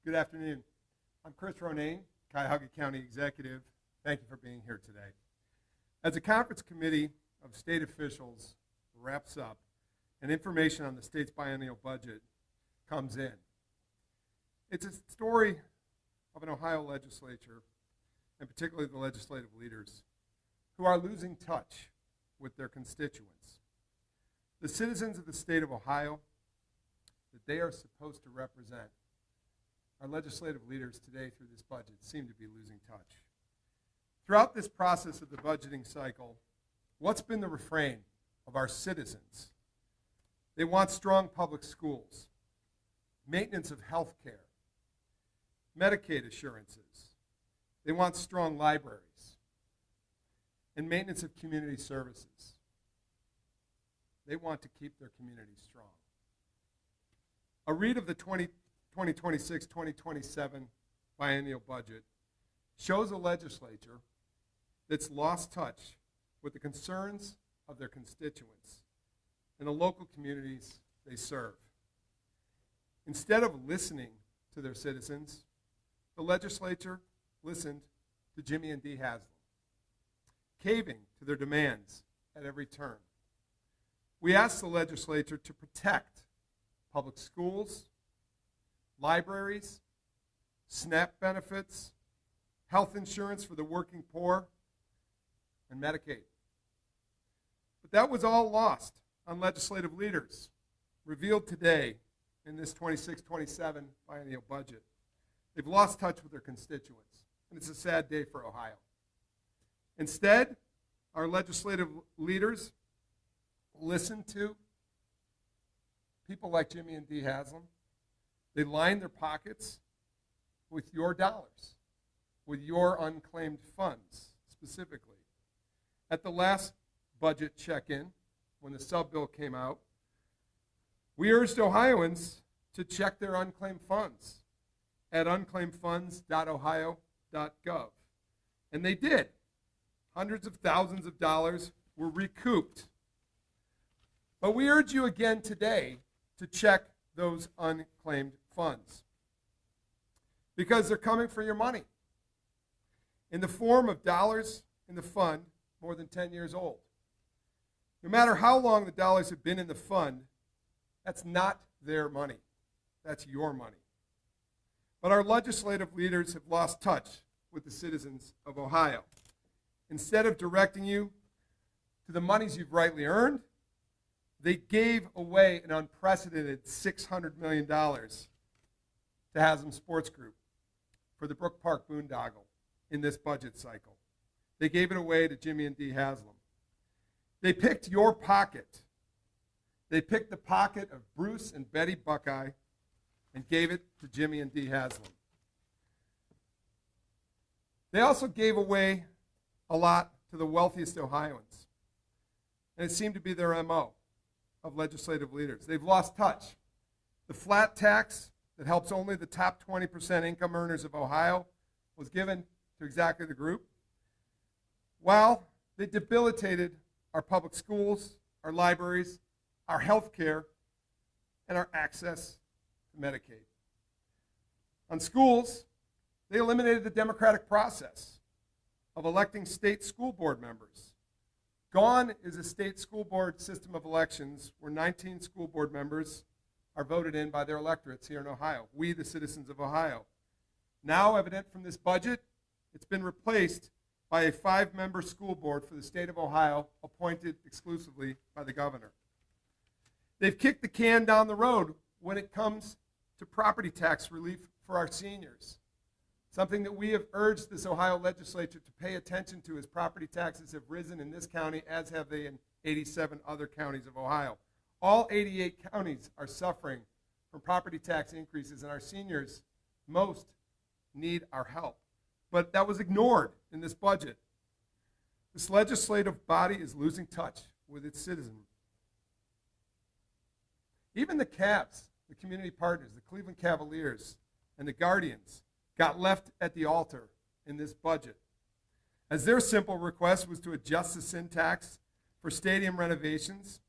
Good afternoon. I'm Chris Ronayne, Cuyahoga County Executive. Thank you for being here today. As the conference committee of state officials wraps up and information on the state's biennial budget comes in, it's a story of an Ohio legislature, and particularly the legislative leaders, who are losing touch with their constituents. The citizens of the state of Ohio that they are supposed to represent, our legislative leaders today through this budget seem to be losing touch. Throughout this process of the budgeting cycle, what's been the refrain of our citizens? They want strong public schools, maintenance of health care, Medicaid assurances. They want strong libraries, and maintenance of community services. They want to keep their communities strong. A read of the 2026-2027 biennial budget shows a legislature that's lost touch with the concerns of their constituents and the local communities they serve. Instead of listening to their citizens, the legislature listened to Jimmy and Dee Haslam, caving to their demands at every turn. We asked the legislature to protect public schools, libraries, SNAP benefits, health insurance for the working poor, and Medicaid. But that was all lost on legislative leaders, revealed today in this 26-27 biennial budget. They've lost touch with their constituents, and it's a sad day for Ohio. Instead, our legislative leaders listen to people like Jimmy and Dee Haslam. They line their pockets with your dollars, with your unclaimed funds specifically. At the last budget check-in, when the sub-bill came out, we urged Ohioans to check their unclaimed funds at unclaimedfunds.ohio.gov. And they did. Hundreds of thousands of dollars were recouped. But we urge you again today to check those unclaimed funds, because they're coming for your money in the form of dollars in the fund more than 10 years old. No matter how long the dollars have been in the fund, that's not their money. That's your money. But our legislative leaders have lost touch with the citizens of Ohio. Instead of directing you to the monies you've rightly earned, they gave away an unprecedented $600 million to Haslam Sports Group for the Brook Park boondoggle in this budget cycle. They gave it away to Jimmy and Dee Haslam. They picked your pocket. They picked the pocket of Bruce and Betty Buckeye and gave it to Jimmy and Dee Haslam. They also gave away a lot to the wealthiest Ohioans, and it seemed to be their MO of legislative leaders. They've lost touch. The flat tax that helps only the top 20% income earners of Ohio was given to exactly the group, while they debilitated our public schools, our libraries, our health care, and our access to Medicaid. On schools, they eliminated the democratic process of electing state school board members. Gone is a state school board system of elections where 19 school board members are voted in by their electorates here in Ohio, we, the citizens of Ohio. Now, evident from this budget, it's been replaced by a 5-member school board for the state of Ohio, appointed exclusively by the governor. They've kicked the can down the road when it comes to property tax relief for our seniors, something that we have urged this Ohio legislature to pay attention to, as property taxes have risen in this county, as have they in 87 other counties of Ohio. All 88 counties are suffering from property tax increases, and our seniors most need our help. But that was ignored in this budget. This legislative body is losing touch with its citizens. Even the Cavs, the community partners, the Cleveland Cavaliers, and the Guardians got left at the altar in this budget, as their simple request was to adjust the sin tax for stadium renovations.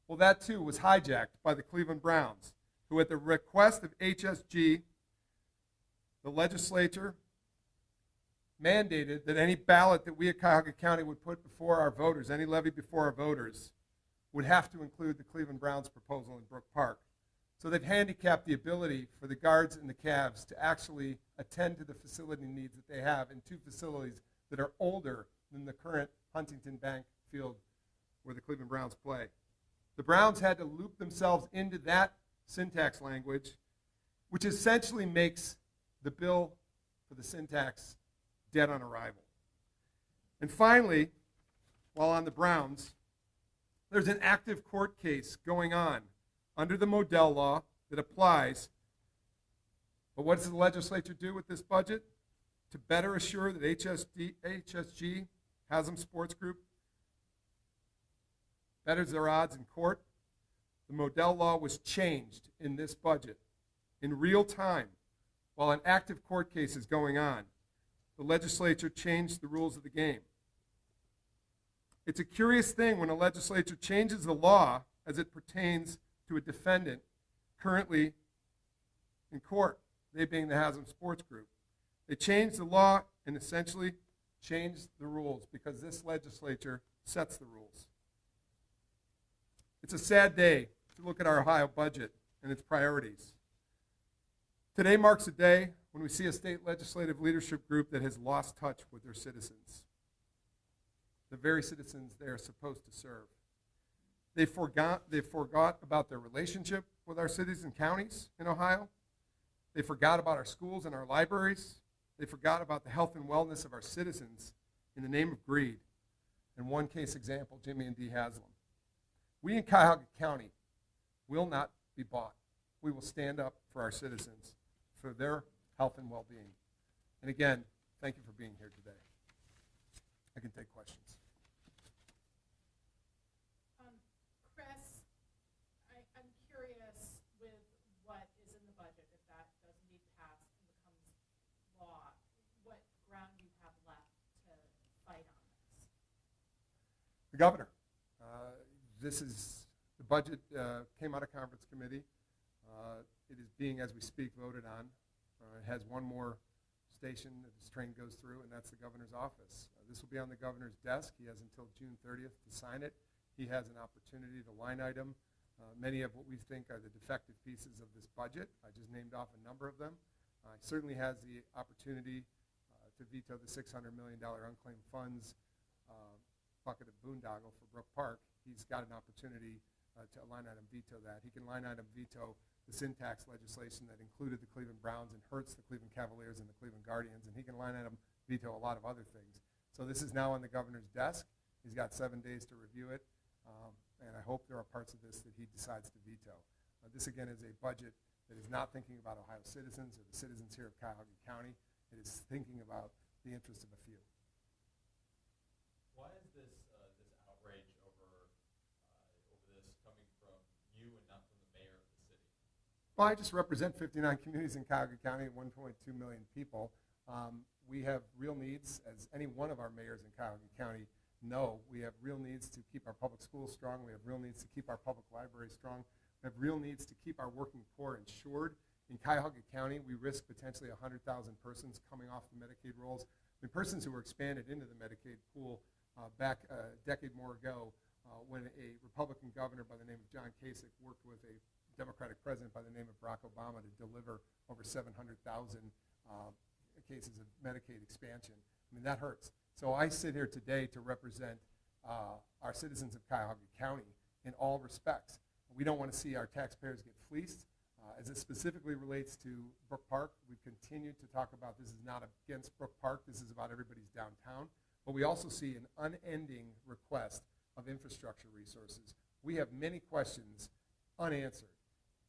Well, that too was hijacked by the Cleveland Browns, who at the request of HSG the legislature mandated that any ballot that we at Cuyahoga County would put before our voters, any levy before our voters, would have to include the Cleveland Browns proposal in Brook Park. So they've handicapped the ability for the guards and the Cavs to actually attend to the facility needs that they have in two facilities that are older than the current Huntington Bank field where the Cleveland Browns play. The Browns had to loop themselves into that syntax language, which essentially makes the bill for the syntax dead on arrival. And finally, while on the Browns, there's an active court case going on under the Modell law that applies. But what does the legislature do with this budget? To better assure that HSG, Haslam Sports Group, betters their odds in court, the Modell law was changed in this budget in real time while an active court case is going on. The legislature changed the rules of the game. It's a curious thing when a legislature changes the law as it pertains to a defendant currently in court, they being the Haslam Sports Group. They changed the law and essentially changed the rules because this legislature sets the rules. It's a sad day to look at our Ohio budget and its priorities. Today marks a day when we see a state legislative leadership group that has lost touch with their citizens, the very citizens they are supposed to serve. They forgot about their relationship with our cities and counties in Ohio. They forgot about our schools and our libraries. They forgot about the health and wellness of our citizens in the name of greed. In one case example, Jimmy and Dee Haslam. We in Cuyahoga County will not be bought. We will stand up for our citizens, for their health and well-being. And again, thank you for being here today. I can take questions. Chris, I'm curious with what is in the budget, if that does indeed pass and becomes law, what ground you have left to fight on this? The governor. This is, the budget came out of conference committee. It is being, as we speak, voted on. It has one more station that this train goes through, and that's the governor's office. This will be on the governor's desk. He has until June 30th to sign it. He has an opportunity to line item many of what we think are the defective pieces of this budget. I just named off a number of them. He certainly has the opportunity to veto the $600 million unclaimed funds bucket of boondoggle for Brook Park. He's got an opportunity to line item veto that. He can line item veto the syntax legislation that included the Cleveland Browns and hurts the Cleveland Cavaliers and the Cleveland Guardians, and he can line item veto a lot of other things. So this is now on the governor's desk. He's got 7 days to review it, and I hope there are parts of this that he decides to veto. This, again, is a budget that is not thinking about Ohio citizens or the citizens here of Cuyahoga County. It is thinking about the interests of a few. Why is this outrage over this coming from you and not from the mayor of the city? Well, I just represent 59 communities in Cuyahoga County, 1.2 million people. We have real needs, as any one of our mayors in Cuyahoga County know. We have real needs to keep our public schools strong. We have real needs to keep our public libraries strong. We have real needs to keep our working poor insured. In Cuyahoga County, we risk potentially 100,000 persons coming off the Medicaid rolls. The persons who were expanded into the Medicaid pool back a decade more ago when a Republican governor by the name of John Kasich worked with a Democratic president by the name of Barack Obama to deliver over 700,000 cases of Medicaid expansion. I mean, that hurts. So I sit here today to represent our citizens of Cuyahoga County in all respects. We don't want to see our taxpayers get fleeced. As it specifically relates to Brook Park, we've continued to talk about this is not against Brook Park. This is about everybody's downtown. But we also see an unending request of infrastructure resources. We have many questions unanswered.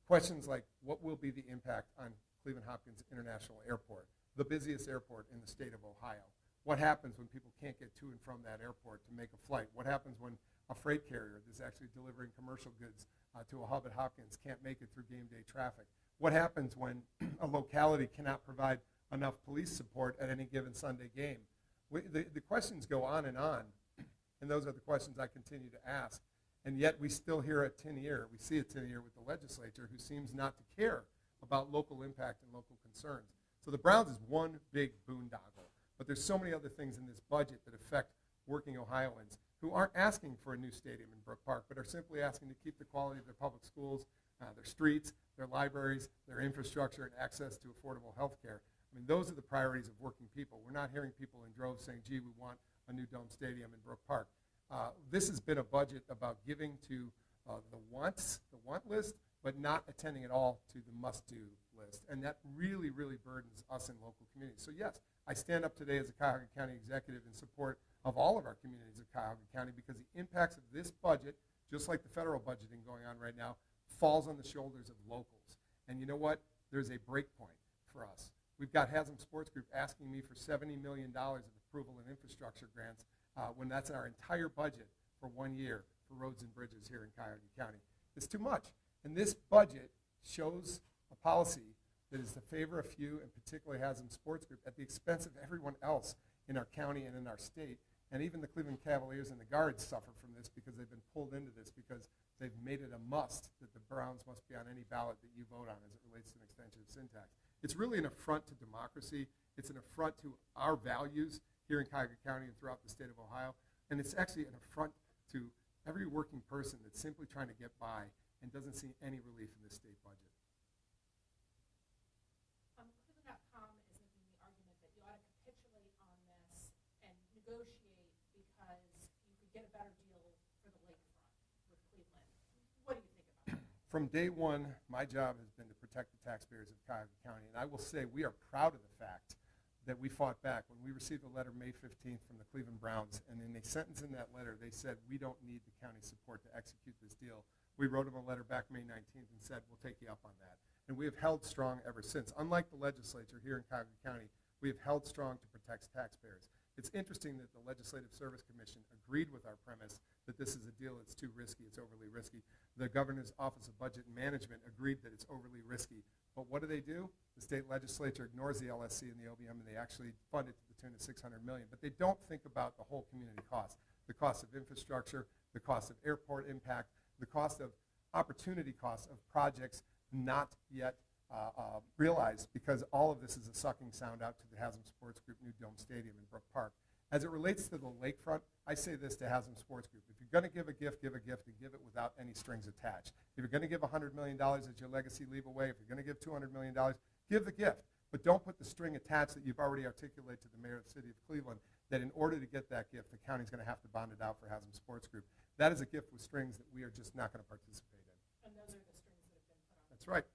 Questions like, what will be the impact on Cleveland Hopkins International Airport, the busiest airport in the state of Ohio? What happens when people can't get to and from that airport to make a flight? What happens when a freight carrier that's actually delivering commercial goods to a hub at Hopkins can't make it through game day traffic? What happens when a locality cannot provide enough police support at any given Sunday game? The questions go on, and those are the questions I continue to ask. And yet we still hear a tin ear. We see a tin ear with the legislature who seems not to care about local impact and local concerns. So the Browns is one big boondoggle. But there's so many other things in this budget that affect working Ohioans who aren't asking for a new stadium in Brook Park, but are simply asking to keep the quality of their public schools, their streets, their libraries, their infrastructure, and access to affordable health care. I mean, those are the priorities of working people. We're not hearing people in droves saying, gee, we want a new dome stadium in Brook Park. This has been a budget about giving to the want list, but not attending at all to the must-do list. And that really, really burdens us in local communities. So yes, I stand up today as a Cuyahoga County executive in support of all of our communities of Cuyahoga County because the impacts of this budget, just like the federal budgeting going on right now, falls on the shoulders of locals. And you know what? There's a break point for us. We've got Haslam Sports Group asking me for $70 million of approval and infrastructure grants when that's our entire budget for 1 year for roads and bridges here in Cuyahoga County. It's too much. And this budget shows a policy that is to favor a few, and particularly Haslam Sports Group, at the expense of everyone else in our county and in our state. And even the Cleveland Cavaliers and the Guards suffer from this because they've been pulled into this because they've made it a must that the Browns must be on any ballot that you vote on as it relates to an extension of syntax. It's really an affront to democracy. It's an affront to our values here in Cuyahoga County and throughout the state of Ohio. And it's actually an affront to every working person that's simply trying to get by and doesn't see any relief in this state budget. Cleveland.com is making the argument that you ought to capitulate on this and negotiate because you could get a better deal for the lakefront with Cleveland. What do you think about that? From day one, my job has been to protect the taxpayers of Cuyahoga County. And I will say we are proud of the fact that we fought back. When we received a letter May 15th from the Cleveland Browns, and in a sentence in that letter, they said, we don't need the county's support to execute this deal. We wrote them a letter back May 19th and said, we'll take you up on that. And we have held strong ever since. Unlike the legislature here in Cuyahoga County, we have held strong to protect taxpayers. It's interesting that the Legislative Service Commission agreed with our premise that this is a deal that's too risky, it's overly risky. The Governor's Office of Budget and Management agreed that it's overly risky. But what do? The state legislature ignores the LSC and the OBM, and they actually fund it to the tune of $600 million. But they don't think about the whole community cost, the cost of infrastructure, the cost of airport impact, the cost of opportunity costs of projects not yet realized, because all of this is a sucking sound out to the Haslam Sports Group New Dome Stadium in Brook Park. As it relates to the lakefront, I say this to Haslam Sports Group. If you're going to give a gift and give it without any strings attached. If you're going to give $100 million as your legacy leave away, if you're going to give $200 million, give the gift. But don't put the string attached that you've already articulated to the mayor of the city of Cleveland that in order to get that gift, the county's going to have to bond it out for Haslam Sports Group. That is a gift with strings that we are just not going to participate in. And those are the strings that have been put on. That's right.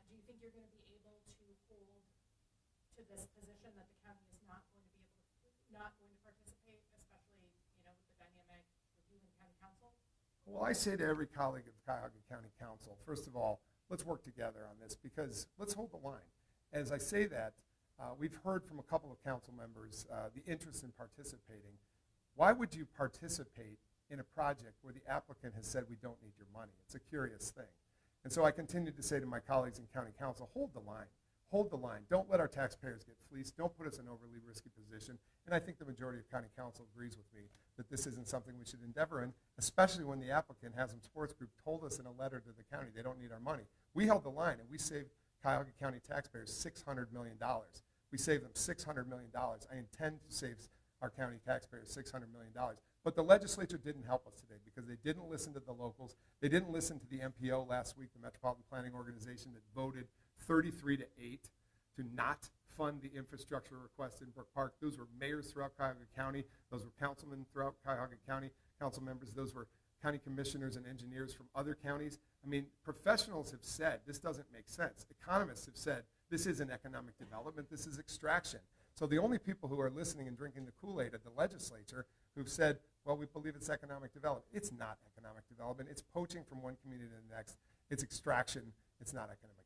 Do you think you're going to be able to hold to this position that the county is not going to participate, especially, with the dynamic with you and county council? Well, I say to every colleague of Cuyahoga County Council, first of all, let's work together on this because let's hold the line. As I say that, we've heard from a couple of council members the interest in participating. Why would you participate in a project where the applicant has said we don't need your money? It's a curious thing. And so I continue to say to my colleagues in county council, hold the line. Hold the line. Don't let our taxpayers get fleeced. Don't put us in an overly risky position. And I think the majority of county council agrees with me that this isn't something we should endeavor in, especially when the applicant, Haslam Sports Group, told us in a letter to the county they don't need our money. We held the line, and we saved Cuyahoga County taxpayers $600 million. We saved them $600 million. I intend to save our county taxpayers $600 million. But the legislature didn't help us today because they didn't listen to the locals. They didn't listen to the MPO last week, the Metropolitan Planning Organization, that voted 33-8 to not fund the infrastructure request in Brook Park. Those were mayors throughout Cuyahoga County. Those were councilmen throughout Cuyahoga County, council members. Those were county commissioners and engineers from other counties. I mean, professionals have said this doesn't make sense. Economists have said this isn't economic development, this is extraction. So the only people who are listening and drinking the Kool-Aid at the legislature who've said, well, we believe it's economic development. It's not economic development. It's poaching from one community to the next. It's extraction. It's not economic development.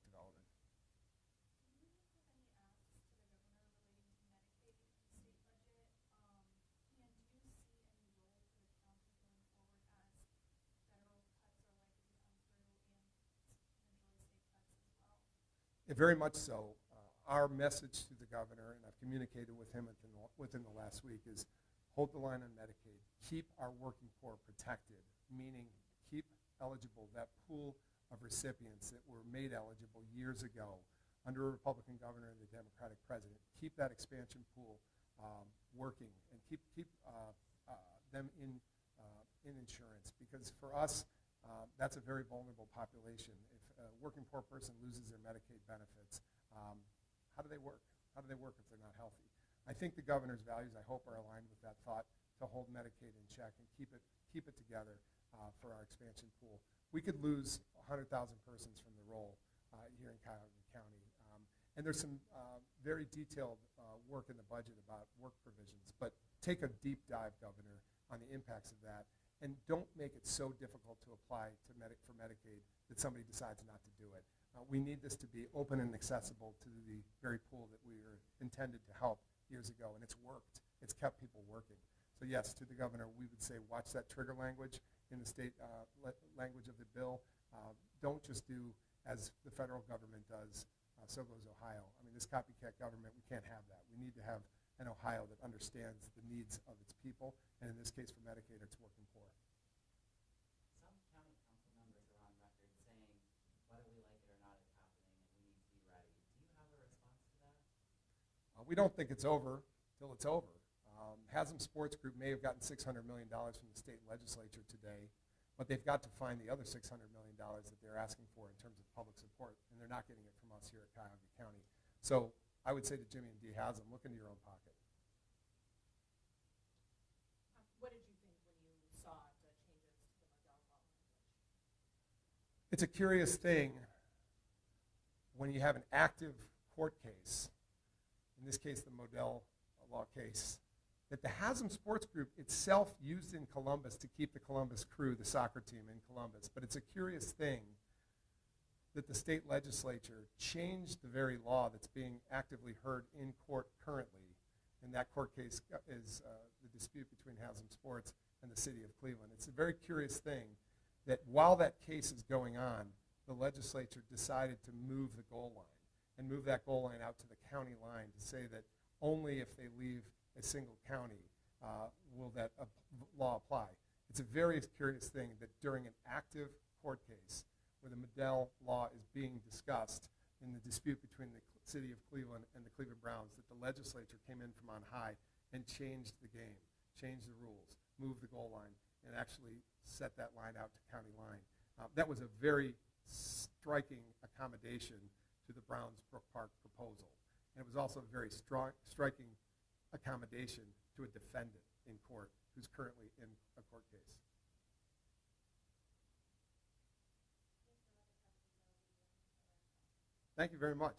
Very much so. Our message to the governor, and I've communicated with him within the last week, is hold the line on Medicaid. Keep our working poor protected, meaning keep eligible that pool of recipients that were made eligible years ago under a Republican governor and the Democratic president. Keep that expansion pool working, and keep them in insurance, because for us, that's a very vulnerable population. If a working poor person loses their Medicaid benefits, how do they work? How do they work if they're not healthy? I think the governor's values, I hope, are aligned with that thought, to hold Medicaid in check and keep it together for our expansion pool. We could lose 100,000 persons from the roll here in Cuyahoga County. And there's some very detailed work in the budget about work provisions. But take a deep dive, Governor, on the impacts of that. And don't make it so difficult to apply for Medicaid that somebody decides not to do it. We need this to be open and accessible to the very pool that we were intended to help years ago. And it's worked. It's kept people working. So yes, to the governor, we would say watch that trigger language in the state language of the bill. Don't just do as the federal government does, so goes Ohio. I mean, this copycat government, we can't have that. We need to have an Ohio that understands the needs of its people, and in this case for Medicaid, it's working poor. Some county council members are on record saying, whether we like it or not, it's happening, and we need to be ready. Do you have a response to that? We don't think it's over till it's over. Haslam Sports Group may have gotten $600 million from the state legislature today, but they've got to find the other $600 million that they're asking for in terms of public support, and they're not getting it from us here at Cuyahoga County. So I would say to Jimmy and Dee Haslam, look into your own pocket. What did you think when you saw the changes to the Model law language? It's a curious thing when you have an active court case, in this case the Model law case, that the Haslam Sports Group itself used in Columbus to keep the Columbus Crew, the soccer team in Columbus. But it's a curious thing that the state legislature changed the very law that's being actively heard in court currently. And that court case is the dispute between Haslam Sports and the city of Cleveland. It's a very curious thing that while that case is going on, the legislature decided to move the goal line and move that goal line out to the county line to say that only if they leave a single county will that law apply. It's a very curious thing that during an active court case where the Model law is being discussed in the dispute between the city of Cleveland and the Cleveland Browns, that the legislature came in from on high and changed the game, changed the rules, moved the goal line, and actually set that line out to county line. That was a very striking accommodation to the Browns Brook Park proposal. And it was also a very striking accommodation to a defendant in court who's currently in a court case. Thank you very much.